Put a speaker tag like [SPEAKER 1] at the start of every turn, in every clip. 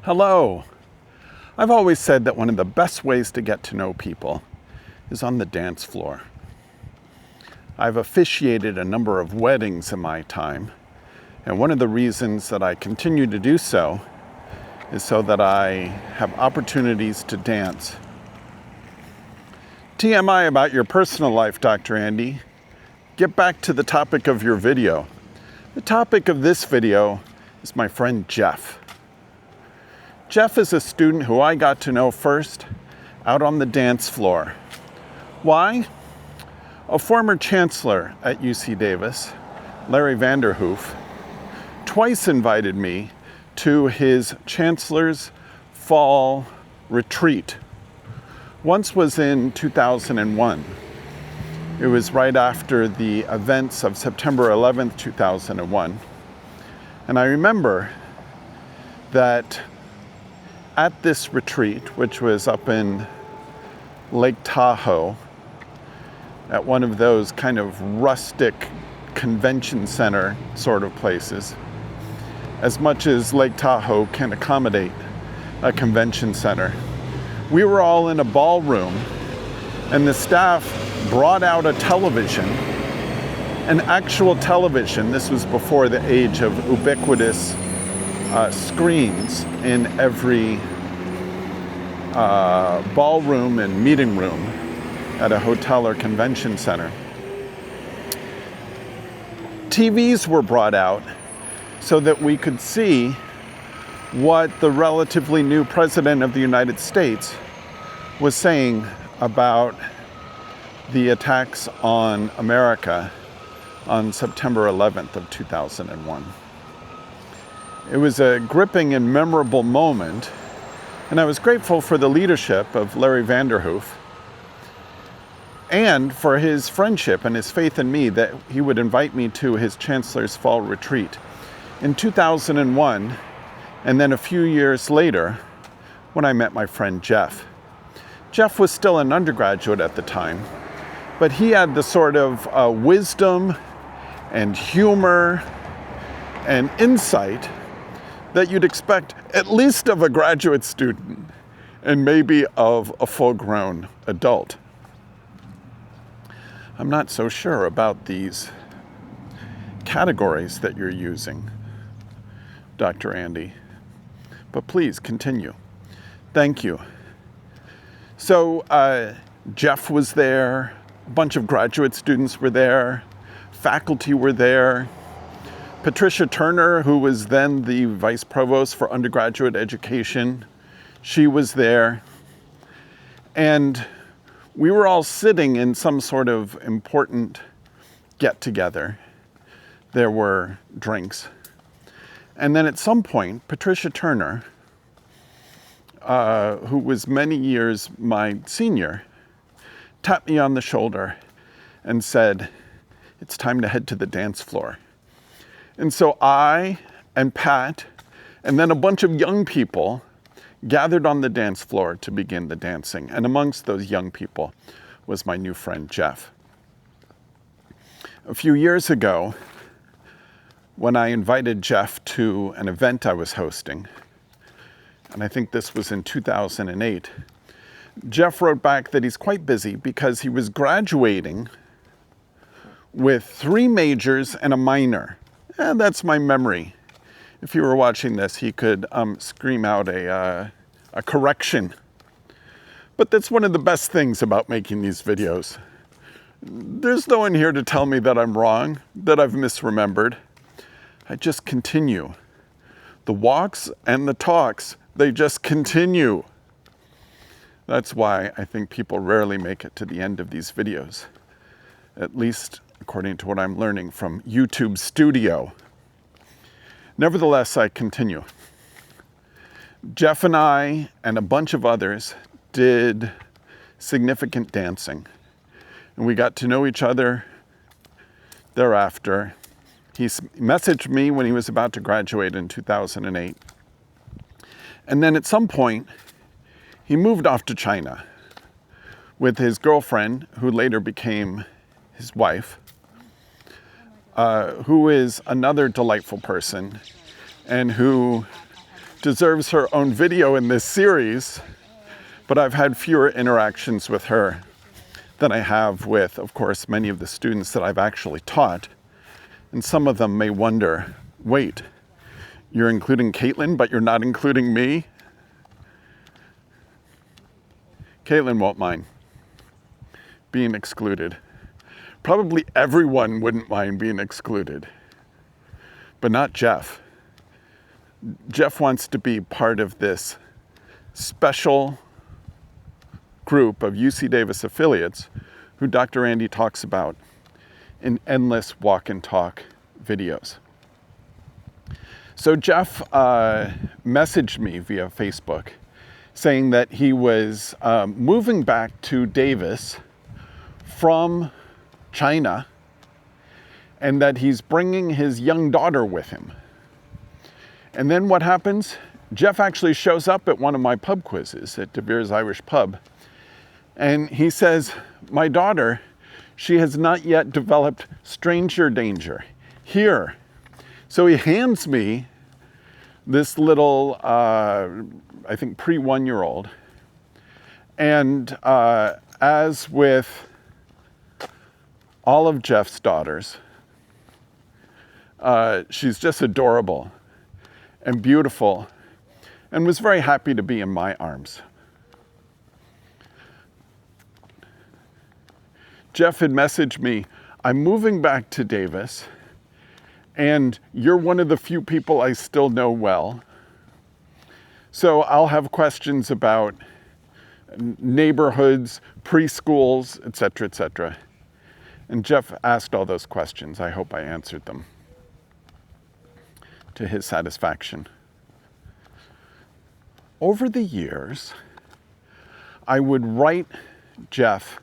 [SPEAKER 1] Hello. I've always said that one of the best ways to get to know people is on the dance floor. I've officiated a number of weddings in my time, and one of the reasons that I continue to do so is so that I have opportunities to dance. TMI about your personal life, Dr. Andy. Get back to the topic of your video. The topic of this video is my friend Jeff. Jeff is a student who I got to know first out on the dance floor. Why? A former chancellor at UC Davis, Larry Vanderhoof, twice invited me to his chancellor's fall retreat. Once was in 2001. It was right after the events of September 11th, 2001. And I remember that at this retreat, which was up in Lake Tahoe, at one of those kind of rustic convention center sort of places, as much as Lake Tahoe can accommodate a convention center, we were all in a ballroom, and the staff brought out a television, an actual television. This was before the age of ubiquitous screens in every ballroom and meeting room at a hotel or convention center. TVs were brought out so that we could see what the relatively new President of the United States was saying about the attacks on America on September 11th of 2001. It was a gripping and memorable moment, and I was grateful for the leadership of Larry Vanderhoof and for his friendship and his faith in me that he would invite me to his chancellor's fall retreat. In 2001, and then a few years later, when I met my friend Jeff. Jeff was still an undergraduate at the time, but he had the sort of wisdom and humor and insight that you'd expect at least of a graduate student and maybe of a full-grown adult. I'm not so sure about these categories that you're using, Dr. Andy, but please continue. Thank you. So Jeff was there, a bunch of graduate students were there, faculty were there. Patricia Turner, who was then the vice provost for undergraduate education, she was there. And we were all sitting in some sort of important get-together. There were drinks. And then at some point, Patricia Turner, who was many years my senior, tapped me on the shoulder and said, "It's time to head to the dance floor." And so I and Pat, and then a bunch of young people gathered on the dance floor to begin the dancing. And amongst those young people was my new friend, Jeff. A few years ago, when I invited Jeff to an event I was hosting, and I think this was in 2008, Jeff wrote back that he's quite busy because he was graduating with 3 majors and a minor. And that's my memory. If you were watching this, he could scream out a correction. But that's one of the best things about making these videos. There's no one here to tell me that I'm wrong, that I've misremembered. I just continue. The walks and the talks, they just continue. That's why I think people rarely make it to the end of these videos, at least according to what I'm learning from YouTube Studio. Nevertheless, I continue. Jeff and I and a bunch of others did significant dancing, and we got to know each other thereafter. He messaged me when he was about to graduate in 2008. And then at some point, he moved off to China with his girlfriend, who later became his wife, who is another delightful person and who deserves her own video in this series, but I've had fewer interactions with her than I have with, of course, many of the students that I've actually taught. And some of them may wonder, wait, you're including Caitlin, but you're not including me? Caitlin won't mind being excluded. Probably everyone wouldn't mind being excluded, but not Jeff. Jeff wants to be part of this special group of UC Davis affiliates who Dr. Andy talks about in endless walk and talk videos. So Jeff messaged me via Facebook saying that he was moving back to Davis from China and that he's bringing his young daughter with him. And then what happens? Jeff actually shows up at one of my pub quizzes at De Beers Irish Pub. And he says, my daughter, she has not yet developed stranger danger. Here. So he hands me this little, I think pre-1-year-old. And as with all of Jeff's daughters, she's just adorable and beautiful and was very happy to be in my arms. Jeff had messaged me, I'm moving back to Davis, and you're one of the few people I still know well. So I'll have questions about neighborhoods, preschools, etc., etc. And Jeff asked all those questions. I hope I answered them to his satisfaction. Over the years, I would write Jeff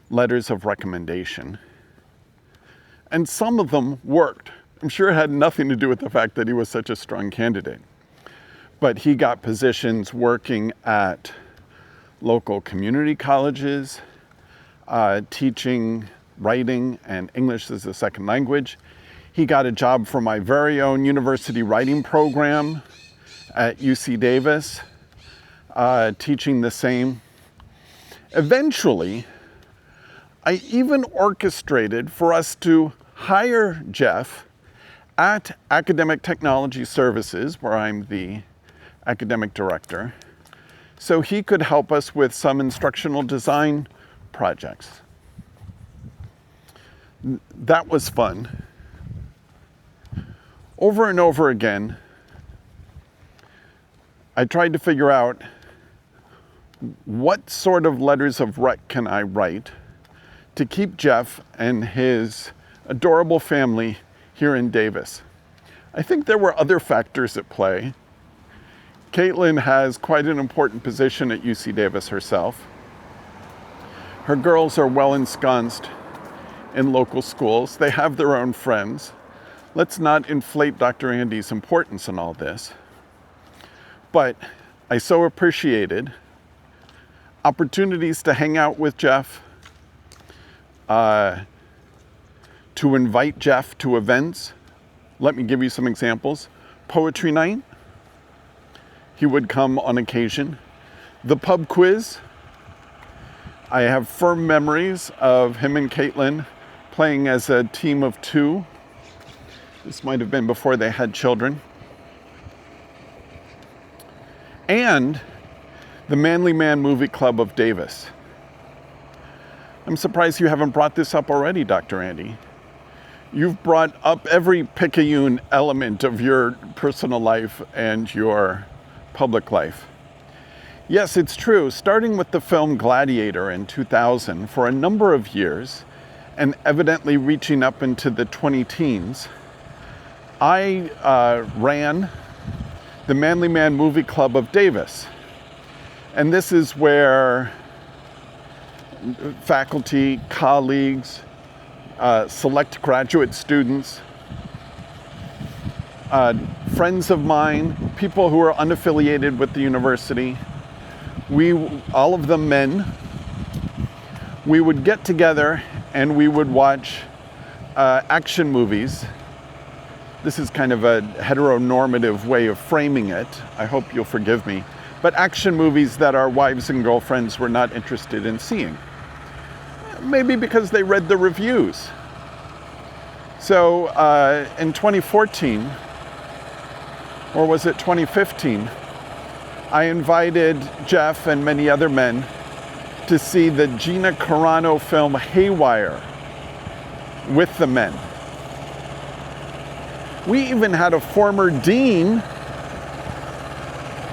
[SPEAKER 1] letters of recommendation, and some of them worked. I'm sure it had nothing to do with the fact that he was such a strong candidate, but he got positions working at local community colleges, teaching writing and English as a second language. He got a job for my very own university writing program at UC Davis, teaching the same. Eventually, I even orchestrated for us to hire Jeff at Academic Technology Services, where I'm the academic director, so he could help us with some instructional design projects. That was fun. Over and over again, I tried to figure out what sort of letters of rec can I write to keep Jeff and his adorable family here in Davis. I think there were other factors at play. Caitlin has quite an important position at UC Davis herself. Her girls are well ensconced in local schools. They have their own friends. Let's not inflate Dr. Andy's importance in all this. But I so appreciated opportunities to hang out with Jeff, to invite Jeff to events. Let me give you some examples. Poetry night, he would come on occasion. The pub quiz, I have firm memories of him and Caitlin playing as a team of 2. This might have been before they had children. And the Manly Man Movie Club of Davis. I'm surprised you haven't brought this up already, Dr. Andy. You've brought up every picayune element of your personal life and your public life. Yes, it's true. Starting with the film Gladiator in 2000, for a number of years, and evidently reaching up into the 20-teens, I ran the Manly Man Movie Club of Davis. And this is where faculty, colleagues, select graduate students, friends of mine, people who are unaffiliated with the university, all of them men, we would get together and we would watch action movies This is kind of a heteronormative way of framing it. I hope you'll forgive me. But action movies that our wives and girlfriends were not interested in seeing. Maybe because they read the reviews. So in 2014, or was it 2015, I invited Jeff and many other men to see the Gina Carano film Haywire with the men. We even had a former dean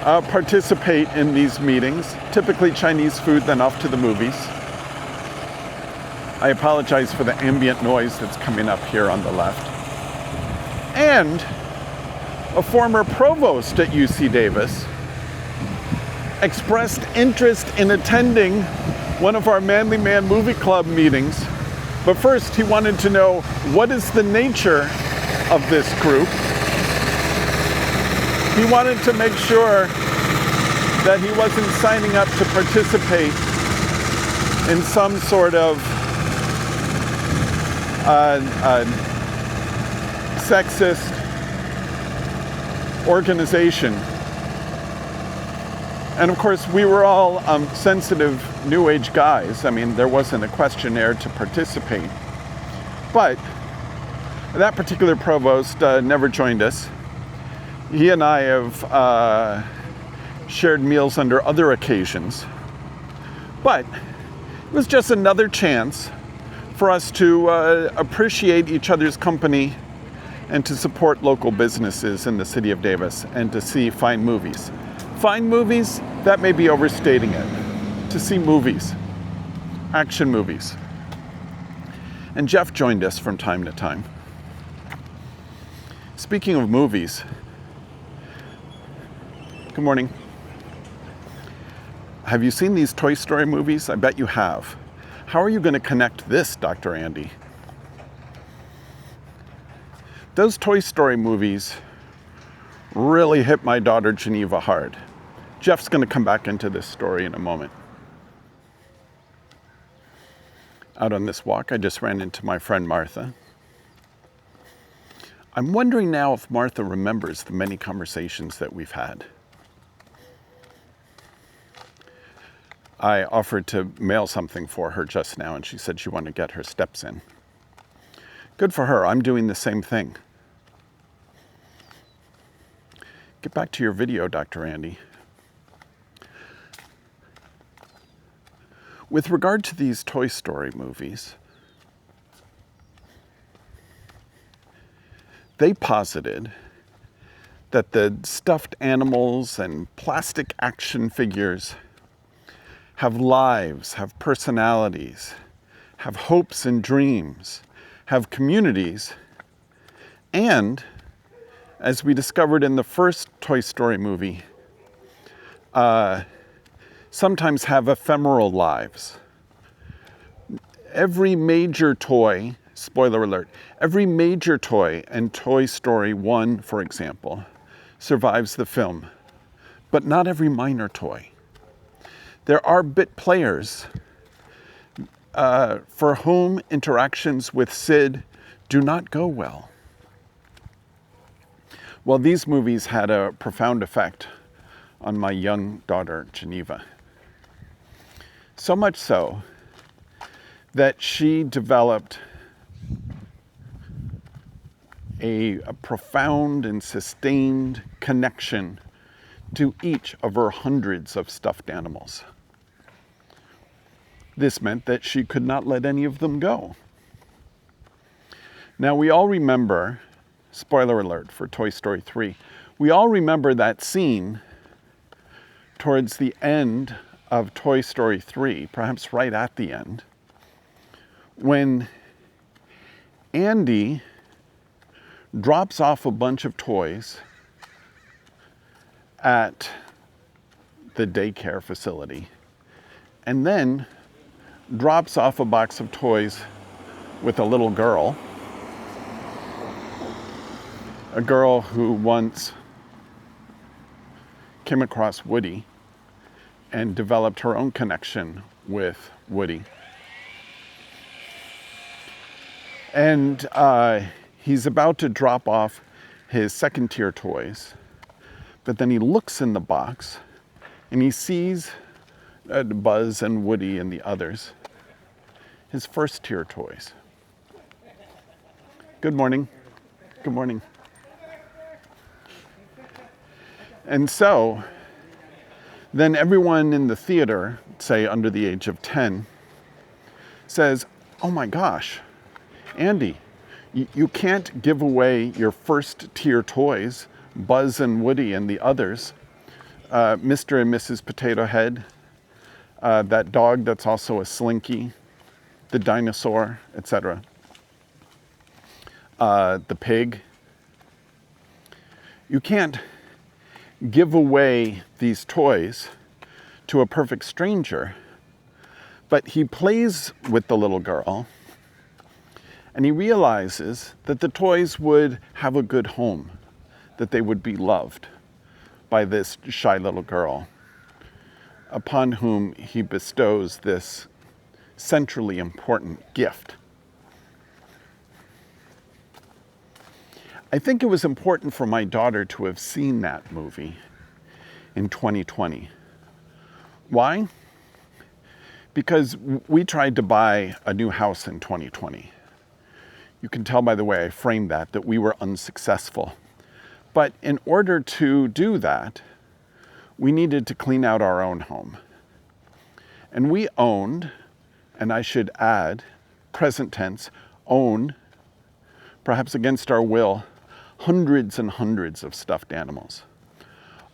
[SPEAKER 1] participate in these meetings, typically Chinese food, then off to the movies. I apologize for the ambient noise that's coming up here on the left. And a former provost at UC Davis expressed interest in attending one of our Manly Man Movie Club meetings. But first, he wanted to know, what is the nature of this group? He wanted to make sure that he wasn't signing up to participate in some sort of sexist organization. And of course, we were all sensitive New Age guys. I mean, there wasn't a questionnaire to participate. But that particular provost never joined us. He and I have shared meals under other occasions. But it was just another chance for us to appreciate each other's company and to support local businesses in the city of Davis and to see fine movies. Fine movies, that may be overstating it. To see movies, action movies. And Jeff joined us from time to time. Speaking of movies, good morning. Have you seen these Toy Story movies? I bet you have. How are you going to connect this, Dr. Andy? Those Toy Story movies really hit my daughter Geneva hard. Jeff's going to come back into this story in a moment. Out on this walk, I just ran into my friend Martha. I'm wondering now if Martha remembers the many conversations that we've had. I offered to mail something for her just now, and she said she wanted to get her steps in. Good for her. I'm doing the same thing. Get back to your video, Dr. Andy. With regard to these Toy Story movies, they posited that the stuffed animals and plastic action figures have lives, have personalities, have hopes and dreams, have communities, and, as we discovered in the first Toy Story movie, sometimes have ephemeral lives. Every major toy, spoiler alert, every major toy in Toy Story 1, for example, survives the film, but not every minor toy. There are bit players for whom interactions with Sid do not go well. Well, these movies had a profound effect on my young daughter, Geneva. So much so that she developed a profound and sustained connection to each of her hundreds of stuffed animals. This meant that she could not let any of them go. Now, we all remember, spoiler alert for Toy Story 3, we all remember that scene towards the end of Toy Story 3, perhaps right at the end, when Andy drops off a bunch of toys at the daycare facility and then drops off a box of toys with a little girl, a girl who once came across Woody and developed her own connection with Woody. And he's about to drop off his second tier toys, but then he looks in the box and he sees Buzz and Woody and the others, his first tier toys. Good morning. Good morning. And so then everyone in the theater, say under the age of 10, says, oh my gosh, Andy, you can't give away your first tier toys, Buzz and Woody and the others, Mr. and Mrs. Potato Head, that dog that's also a Slinky, the dinosaur, etc. The pig. You can't give away these toys to a perfect stranger, but he plays with the little girl and he realizes that the toys would have a good home, that they would be loved by this shy little girl, upon whom he bestows this centrally important gift. I think it was important for my daughter to have seen that movie in 2020. Why? Because we tried to buy a new house in 2020. You can tell by the way I framed that we were unsuccessful. But in order to do that, we needed to clean out our own home. And we owned, and I should add, present tense, own, perhaps against our will, hundreds and hundreds of stuffed animals,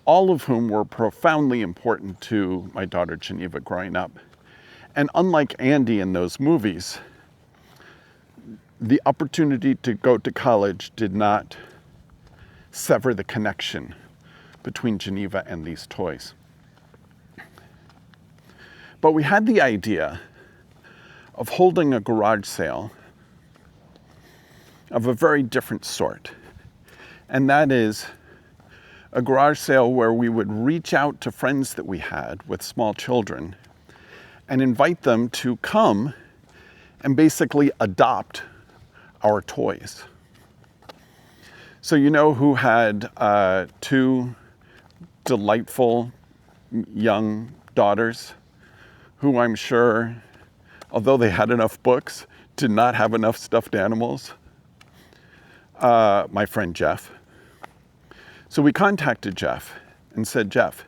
[SPEAKER 1] all of whom were profoundly important to my daughter Geneva growing up. And unlike Andy in those movies, the opportunity to go to college did not sever the connection between Geneva and these toys. But we had the idea of holding a garage sale of a very different sort. And that is a garage sale where we would reach out to friends that we had with small children and invite them to come and basically adopt our toys. So you know who had two delightful young daughters who I'm sure, although they had enough books, did not have enough stuffed animals? My friend Jeff. So we contacted Jeff and said, Jeff,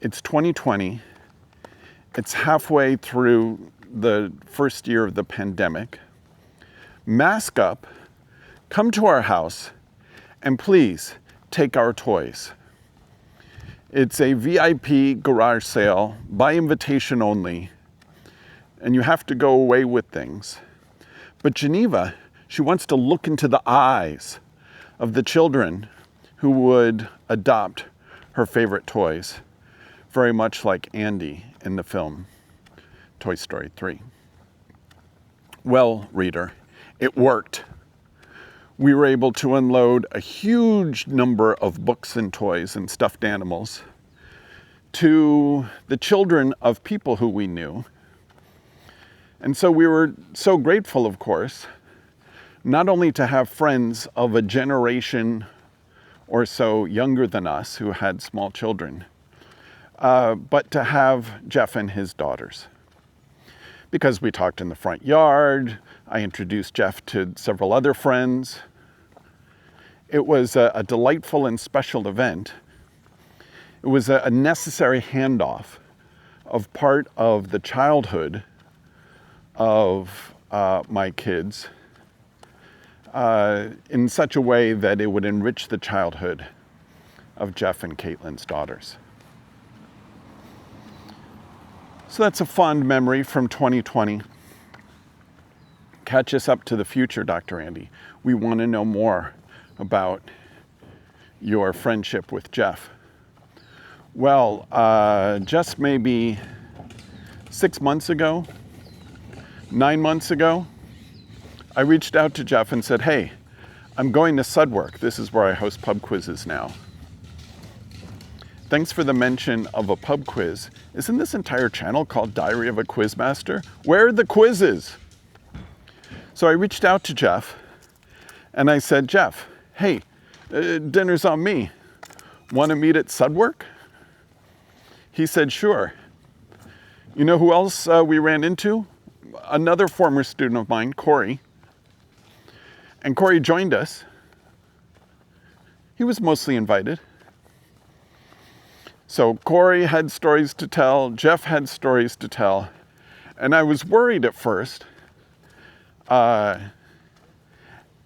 [SPEAKER 1] it's 2020. It's halfway through the first year of the pandemic. Mask up, come to our house, and please take our toys. It's a VIP garage sale, by invitation only, and you have to go away with things. But Geneva, she wants to look into the eyes of the children who would adopt her favorite toys, very much like Andy in the film Toy Story 3. Well, reader, it worked. We were able to unload a huge number of books and toys and stuffed animals to the children of people who we knew. And so we were so grateful, of course, not only to have friends of a generation or so younger than us who had small children, but to have Jeff and his daughters. Because we talked in the front yard, I introduced Jeff to several other friends. It was a delightful and special event. It was a necessary handoff of part of the childhood of my kids in such a way that it would enrich the childhood of Jeff and Caitlin's daughters. So that's a fond memory from 2020. Catch us up to the future, Dr. Andy. We want to know more about your friendship with Jeff. Well, just maybe 6 months ago, 9 months ago, I reached out to Jeff and said, hey, I'm going to Sudwork. This is where I host pub quizzes now. Thanks for the mention of a pub quiz. Isn't this entire channel called Diary of a Quizmaster? Where are the quizzes? So I reached out to Jeff and I said, Jeff, hey, dinner's on me. Want to meet at Sudwork? He said, sure. You know who else we ran into? Another former student of mine, Corey. And Corey joined us. He was mostly invited. So Corey had stories to tell, Jeff had stories to tell, and I was worried at first. Am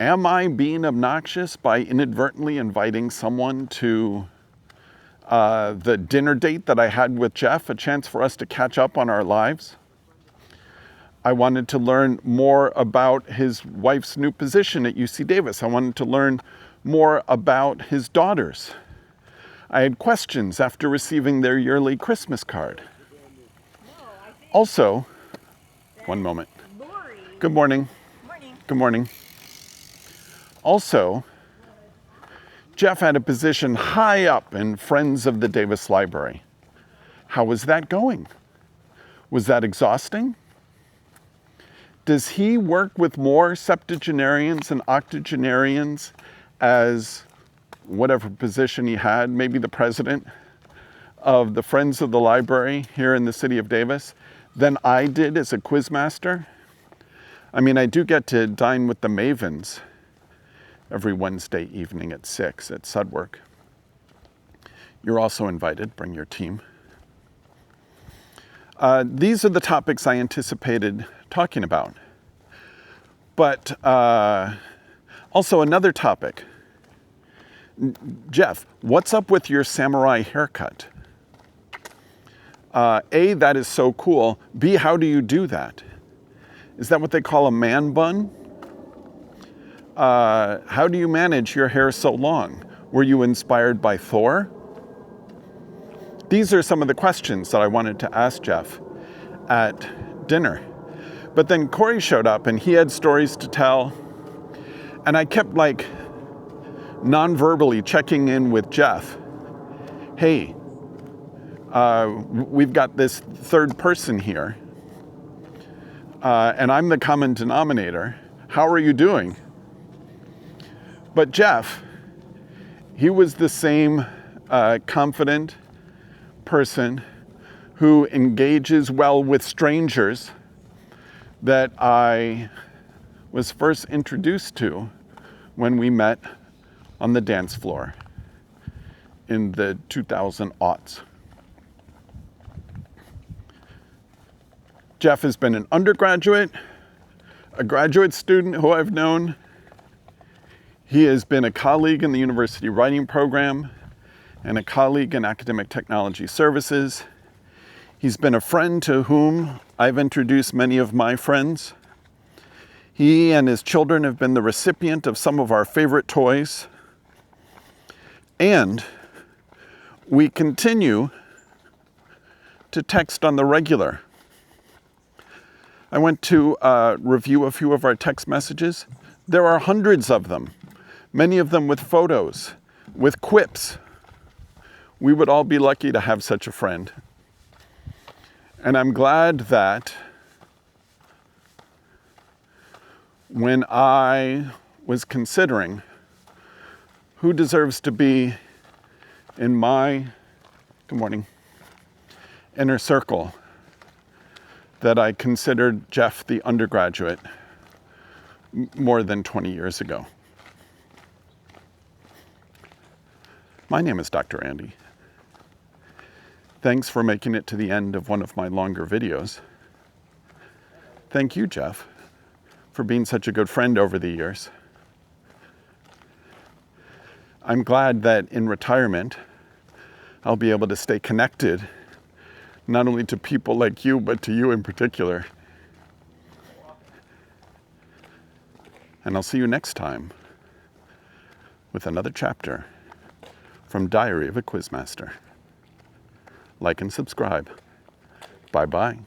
[SPEAKER 1] I being obnoxious by inadvertently inviting someone to the dinner date that I had with Jeff, a chance for us to catch up on our lives? I wanted to learn more about his wife's new position at UC Davis. I wanted to learn more about his daughters. I had questions after receiving their yearly Christmas card. Also, one moment. Good morning. Good morning. Also, Jeff had a position high up in Friends of the Davis Library. How was that going? Was that exhausting? Does he work with more septuagenarians and octogenarians as whatever position he had, maybe the president of the Friends of the Library here in the city of Davis, than I did as a Quizmaster? I mean, I do get to dine with the Mavens every Wednesday evening at 6 at Sudwork. You're also invited, bring your team. These are the topics I anticipated talking about. But also another topic. Jeff, what's up with your samurai haircut? A, that is so cool. B, how do you do that? Is that what they call a man bun? How do you manage your hair so long? Were you inspired by Thor? These are some of the questions that I wanted to ask Jeff at dinner. But then Corey showed up and he had stories to tell. And I kept non-verbally checking in with Jeff. Hey, we've got this third person here, and I'm the common denominator. How are you doing? But Jeff, he was the same confident person who engages well with strangers that I was first introduced to when we met on the dance floor in the 2000s. Jeff has been an undergraduate, a graduate student who I've known. He has been a colleague in the university writing program and a colleague in academic technology services. He's been a friend to whom I've introduced many of my friends. He and his children have been the recipient of some of our favorite toys. And we continue to text on the regular. I went to review a few of our text messages. There are hundreds of them, many of them with photos, with quips. We would all be lucky to have such a friend. And I'm glad that when I was considering who deserves to be in my, good morning, inner circle, that I considered Jeff the undergraduate more than 20 years ago. My name is Dr. Andy. Thanks for making it to the end of one of my longer videos. Thank you, Jeff, for being such a good friend over the years. I'm glad that in retirement, I'll be able to stay connected, not only to people like you, but to you in particular. And I'll see you next time with another chapter from Diary of a Quizmaster. Like and subscribe. Bye-bye.